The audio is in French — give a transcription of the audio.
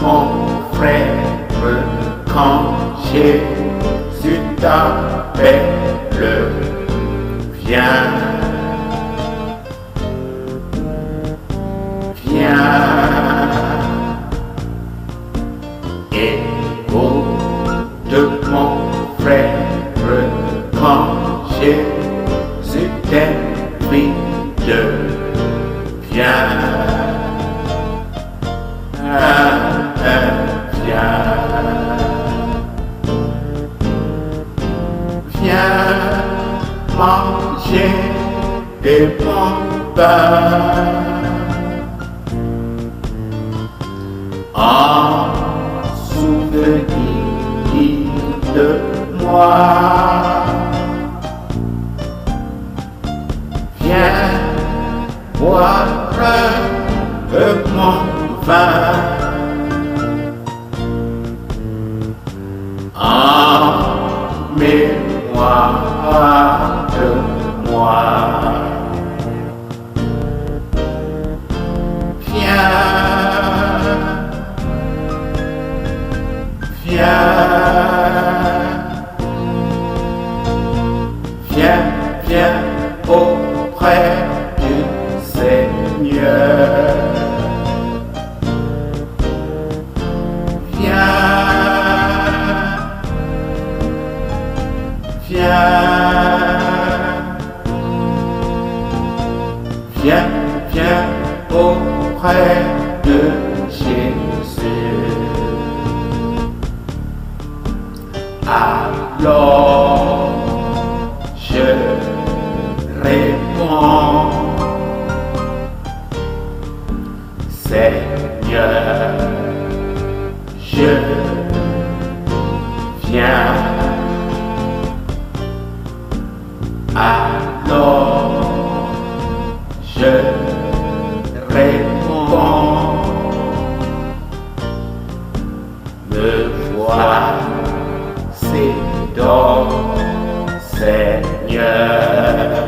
mon frère, quand Jésus t'appelle, viens, viens. Écoute mon frère, quand Jésus t'invite, viens, viens, viens manger des bons pains en souvenir de moi. Viens boire mon vin en mémoire de moi. Viens, viens, viens, viens auprès du Seigneur. Viens, viens, viens, viens auprès de Jésus. Alors je réponds, Seigneur, je viens. Alors je réponds, me voici donc, Seigneur.